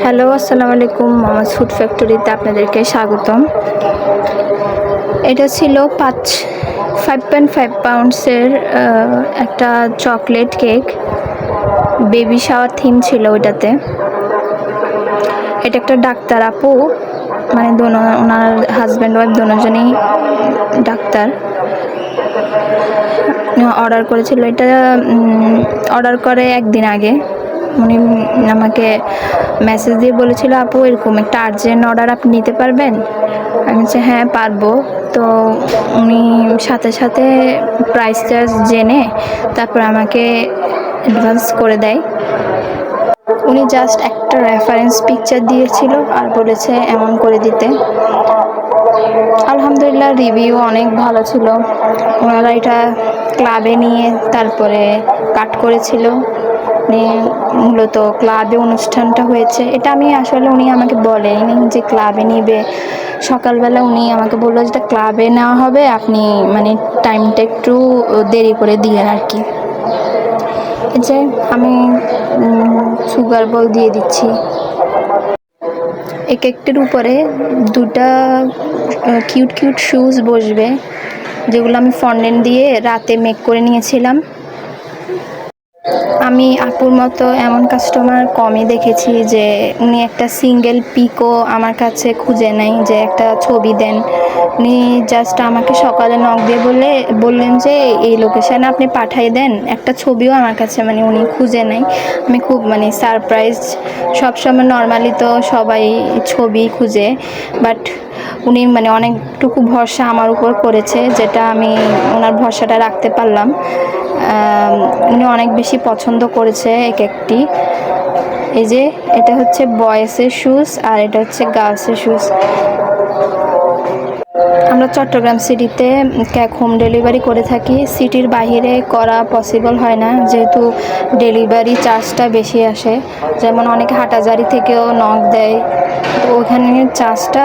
Hello, আসসালামু আলাইকুম। মামাজ food ফ্যাক্টরিতে আপনাদেরকে স্বাগতম। এটা ছিল 5.5 পাউন্ডসের একটা chocolate cake. Baby shower theme ছিল ওইটাতে। এটা একটা ডাক্তার আপু, মানে ওনার হাজব্যান্ড ওয়াইফ দুজনেই ডাক্তার, অর্ডার করেছিল। এটা অর্ডার করে একদিন আগে উনি আমাকে মেসেজ দিয়ে বলেছিল, আপু এরকম একটা আর্জেন্ট অর্ডার আপনি নিতে পারবেন? আমি বলছি হ্যাঁ পারবো। তো উনি সাথে সাথে প্রাইস চার্জ জেনে তারপর আমাকে অ্যাডভান্স করে দেয়। উনি জাস্ট একটা রেফারেন্স পিকচার দিয়েছিল আর বলেছে এমন করে দিতে। আলহামদুলিল্লাহ, রিভিউ অনেক ভালো ছিল। ওনারা এটা ক্লাবে নিয়ে তারপরে কাট করেছিল, মূলত ক্লাবে অনুষ্ঠানটা হয়েছে। এটা আমি আসলে উনি আমাকে বলেনি যে ক্লাবে নিবে। সকালবেলা উনি আমাকে বললো যেটা ক্লাবে নেওয়া হবে, আপনি মানে টাইমটা একটু দেরি করে দিয়েন আর কি। যে আমি সুগার বল দিয়ে দিচ্ছি। এই কেকটির উপরে দুটা কিউট কিউট শুজ বসবে, যেগুলো আমি ফন্ডেন্ট দিয়ে রাতে মেক করে নিয়েছিলাম। আমি আপুর মতো এমন কাস্টমার কমই দেখেছি যে উনি একটা সিঙ্গেল পিকও আমার কাছে খুঁজে নেয় যে একটা ছবি দেন। উনি জাস্ট আমাকে সকালে নক দিয়ে বললেন যে এই লোকেশানে আপনি পাঠিয়ে দেন, একটা ছবিও আমার কাছে মানে উনি খুঁজে নেয়। আমি খুব মানে সারপ্রাইজ। সবসময় নর্মালি তো সবাই ছবি খুঁজে, বাট উনি মানে অনেকটুকু ভরসা আমার উপর করেছে, যেটা আমি ওনার ভরসাটা রাখতে পারলাম। উনি অনেক বেশি পছন্দ করেছে এই কেকটি। এই যে এটা হচ্ছে বয়েসের শুজ আর এটা হচ্ছে গার্লসের শুজ। আমরা চট্টগ্রাম সিটিতে কেক হোম ডেলিভারি করে থাকি। সিটির বাইরে করা পসিবল হয় না, যেহেতু ডেলিভারি চার্জটা বেশি আসে। যেমন অনেকে হাটাজারি থেকেও নক দেয়, তো ওখানে চার্জটা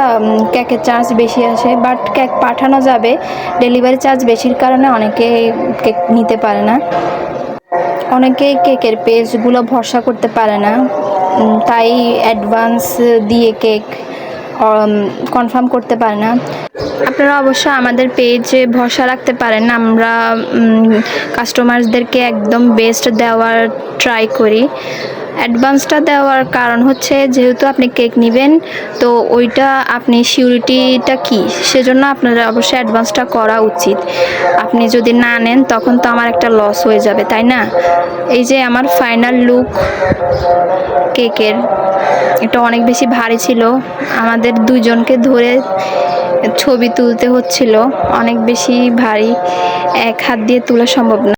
কেকের চার্জ বেশি আসে। বাট কেক পাঠানো যাবে, ডেলিভারি চার্জ বেশির কারণে অনেকে কেক নিতে পারে না। অনেকেই কেকের পেজগুলো ভরসা করতে পারে না, তাই অ্যাডভান্স দিয়ে কেক কনফার্ম করতে পারে না। আপনারা অবশ্য আমাদের পেজে ভরসা রাখতে পারেন। আমরা কাস্টমারদেরকে একদম বেস্ট দেওয়ার ট্রাই করি। অ্যাডভান্সটা দেওয়ার কারণ হচ্ছে, যেহেতু আপনি কেক নেবেন, তো ওইটা আপনি সিউরিটিটা কি, সেজন্য আপনারা অবশ্যই অ্যাডভান্সটা করা উচিত। আপনি যদি না নেন তখন তো আমার একটা লস হয়ে যাবে, তাই না? এই যে আমার ফাইনাল লুক কেকের, এটা অনেক বেশি ভারী ছিল। আমাদের দুজনকে ধরে ছবি তুলতে হচ্ছিল, অনেক বেশি ভারী, এক হাত দিয়ে তোলা সম্ভব না।